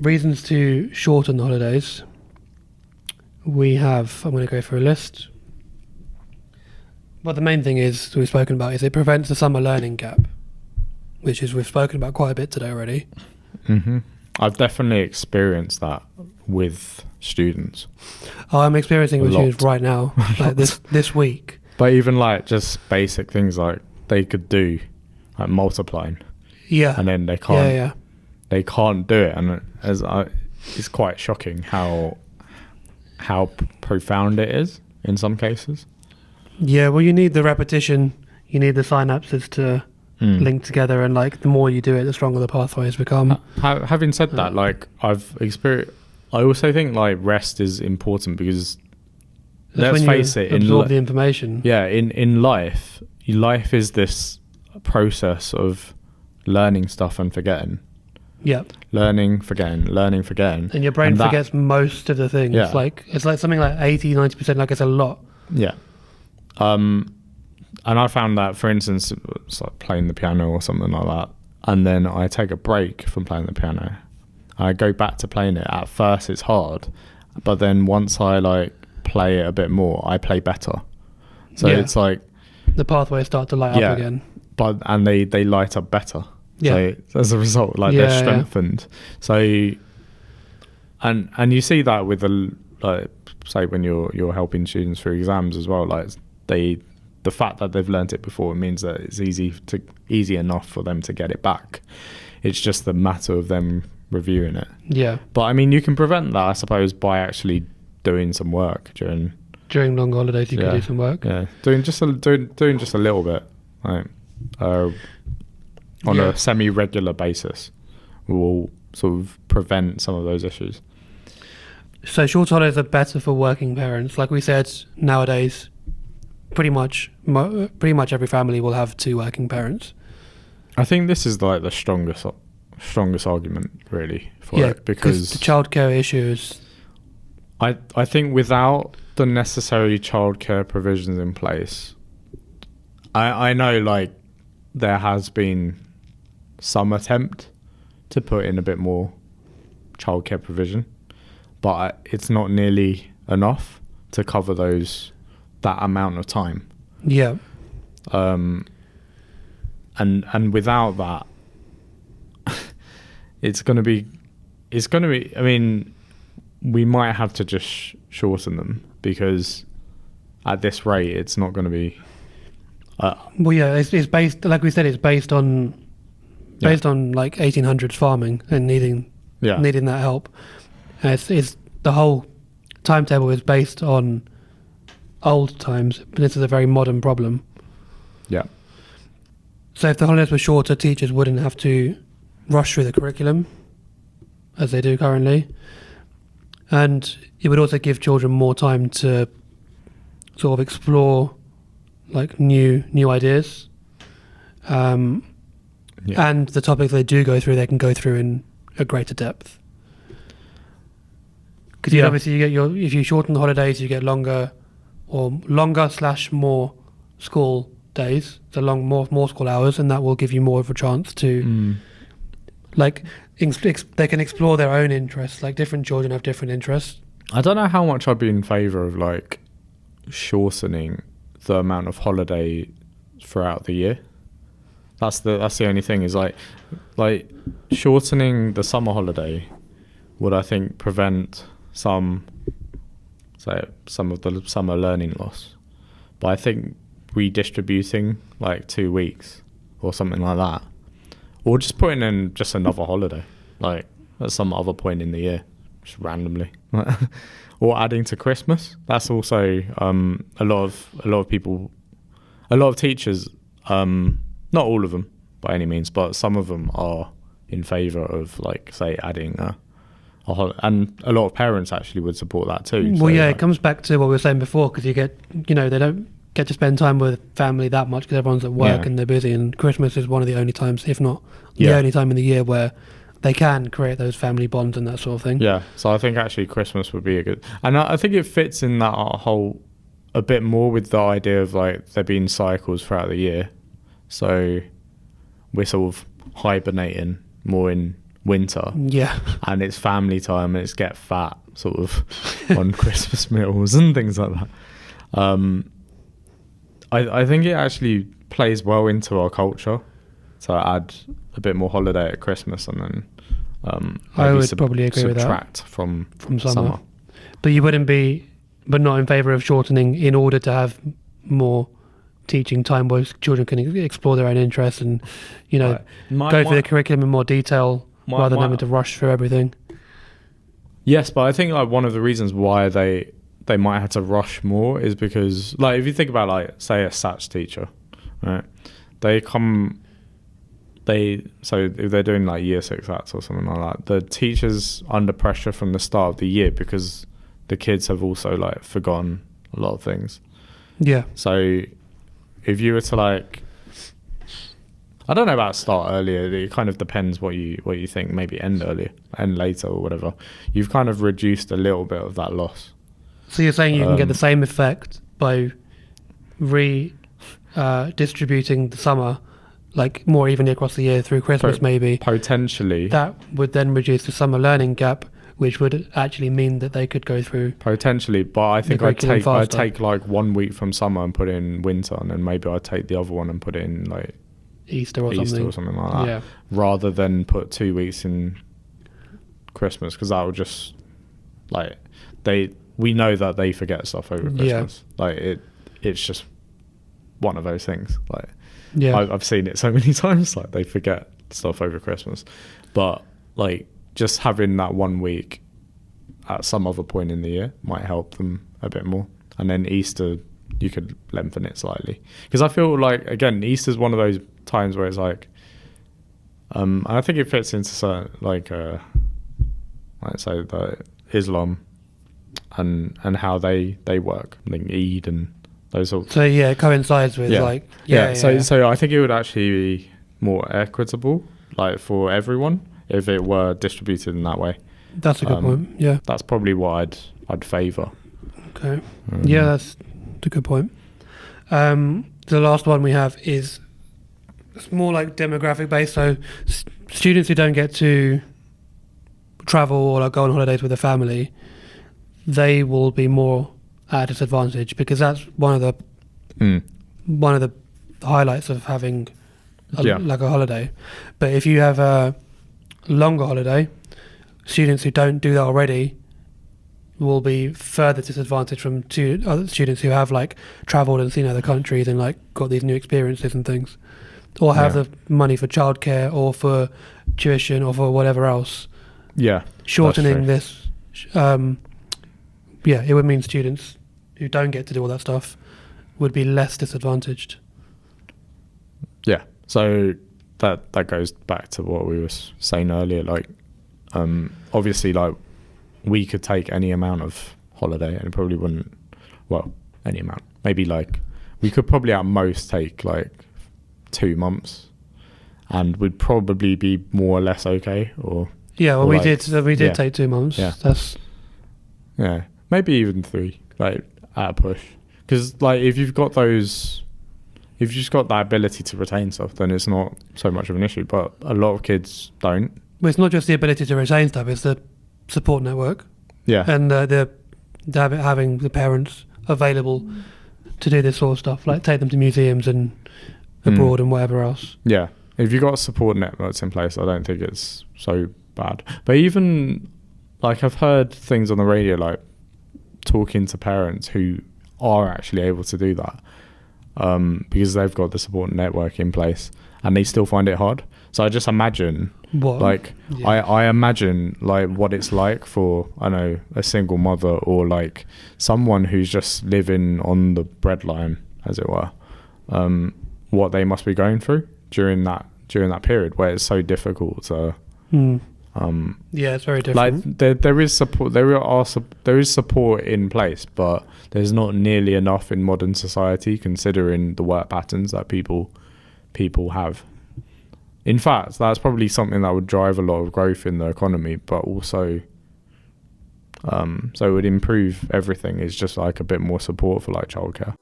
reasons to shorten the holidays. I'm going to go through a list. Well, the main thing is we've spoken about is it prevents the summer learning gap, which is we've spoken about quite a bit today already. Mm-hmm. I've definitely experienced that with students. Oh, I'm experiencing it with students right now, like this week. But even like just basic things like they could do, like multiplying. Yeah. And then they can't. Yeah. They can't do it, and it's quite shocking how profound it is in some cases. Yeah. Well, you need the repetition. You need the synapses to link together, and like the more you do it, the stronger the pathways become. Having said that, like I've experienced, I also think like rest is important because let's face it, absorb the information. Yeah, in life is this process of learning stuff and forgetting. Yeah. Learning, forgetting. And your brain forgets most of the things. Yeah. It's like something like 80-90%. Like it's a lot. Yeah. And I found that, for instance, it's like playing the piano or something like that, and then I take a break from playing the piano. I go back to playing it. At first, it's hard, but then once I like play it a bit more, I play better. So it's like the pathways start to light up again. And they light up better. Yeah. So as a result, like they're strengthened. So, and you see that with like say when you're helping students for exams as well. Like the fact that they've learnt it before, it means that it's easy enough for them to get it back. It's just the matter of them reviewing it. Yeah. But I mean, you can prevent that, I suppose, by actually doing some work during long holidays. You can do some work. Yeah, doing just a little bit, like on a semi-regular basis, will sort of prevent some of those issues. So short holidays are better for working parents. Like we said, nowadays, pretty much every family will have 2 working parents. I think this is like the strongest argument really for it, because the childcare issues. I think without the necessary childcare provisions in place, I know like there has been some attempt to put in a bit more childcare provision, but it's not nearly enough to cover that amount of time. Yeah. And without that, it's going to be, I mean, we might have to just shorten them, because at this rate, it's not going to be. Well, yeah, it's based, like we said, it's based on like 1800s farming and needing that help. And it's the whole timetable is based on old times, but this is a very modern problem. Yeah. So if the holidays were shorter, teachers wouldn't have to rush through the curriculum as they do currently, and it would also give children more time to sort of explore like new ideas, and the topics they do go through, they can go through in a greater depth. Because obviously you get if you shorten the holidays, you get longer / more school days, so more school hours, and that will give you more of a chance to like they can explore their own interests. Like different children have different interests. I don't know how much I'd be in favour of like shortening the amount of holiday throughout the year. That's the only thing, is like shortening the summer holiday would, I think, prevent some of the summer learning loss. But I think redistributing like 2 weeks or something like that, or just putting in just another holiday like at some other point in the year, just randomly, or adding to Christmas. That's also a lot of people, a lot of teachers, not all of them by any means, but some of them are in favour of, like, say, adding and a lot of parents actually would support that too. Well, so, yeah, it comes back to what we were saying before, because you get, they don't get to spend time with family that much because everyone's at work and they're busy, and Christmas is one of the only times, if not the only time in the year, where they can create those family bonds and that sort of thing. Yeah, so I think actually Christmas would be a good, and I think it fits in that whole a bit more with the idea of like there being cycles throughout the year. So we're sort of hibernating more in winter, Yeah. and it's family time and it's get fat sort of on Christmas meals and things like that. I think it actually plays well into our culture to add a bit more holiday at Christmas and then I would probably agree with that. Subtract from summer. But you wouldn't be, but not in favour of shortening in order to have more teaching time where children can explore their own interests and, you know, go through the curriculum in more detail rather than having to rush through everything. Yes, but I think like one of the reasons why they might have to rush more is because, like, if you think about, like, say a SATs teacher, right? So if they're doing like year 6 SATs or something like that, the teacher's under pressure from the start of the year because the kids have also like forgotten a lot of things. Yeah. So if you were to like, I don't know about start earlier, it kind of depends what you think, maybe end earlier, end later or whatever. You've kind of reduced a little bit of that loss. So you're saying you can get the same effect by distributing the summer like more evenly across the year through Christmas, maybe. Potentially. That would then reduce the summer learning gap, which would actually mean that they could go through. Potentially, but I think I'd take like 1 week from summer and put it in winter, and then maybe I'd take the other one and put it in like Easter or something like that. Yeah. Rather than put 2 weeks in Christmas, because that would just like we know that they forget stuff over Christmas. Yeah. Like it's just one of those things. Like. Yeah, I've seen it so many times. Like they forget stuff over Christmas, but like just having that 1 week at some other point in the year might help them a bit more. And then Easter, you could lengthen it slightly, because I feel like again Easter's one of those times where it's like, I think it fits into certain like say the Islam and how they work, like Eid and. So yeah, it coincides with So I think it would actually be more equitable, like for everyone, if it were distributed in that way. That's a good point. Yeah, that's probably what I'd favour. Okay. Yeah, that's a good point. The last one we have is it's more like demographic based. So students who don't get to travel or like go on holidays with their family, they will be more at a disadvantage, because that's one of the highlights of having like a holiday. But if you have a longer holiday, students who don't do that already will be further disadvantaged from other students who have like travelled and seen other countries and like got these new experiences and things, or have the money for childcare or for tuition or for whatever else. Yeah, shortening this. It would mean students who don't get to do all that stuff would be less disadvantaged. Yeah, so that goes back to what we were saying earlier. Like, obviously, like we could take any amount of holiday, and it probably wouldn't. Well, any amount. Maybe like we could probably at most take like 2 months, and we'd probably be more or less okay. Or we did take 2 months. Yeah, maybe even 3. Like. At a push, because like if you've just got that ability to retain stuff, then it's not so much of an issue. But a lot of kids don't. Well, it's not just the ability to retain stuff; it's the support network. Yeah, and having the parents available to do this sort of stuff, like take them to museums and abroad and whatever else. Yeah, if you've got support networks in place, I don't think it's so bad. But even like I've heard things on the radio, like talking to parents who are actually able to do that because they've got the support network in place, and they still find it hard. So I just imagine I imagine like what it's like for a single mother or like someone who's just living on the breadline, as it were, what they must be going through during that period where it's so difficult to it's very different. Like there is support. There is support in place, but there's not nearly enough in modern society, considering the work patterns that people have. In fact, that's probably something that would drive a lot of growth in the economy, but also, so it would improve everything. It's just like a bit more support for like childcare.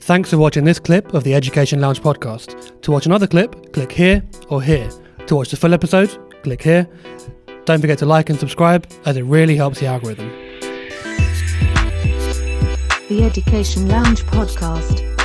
Thanks for watching this clip of the Education Lounge podcast. To watch another clip, click here or here. To watch the full episode, click here. Don't forget to like and subscribe, as it really helps the algorithm. The Education Lounge Podcast.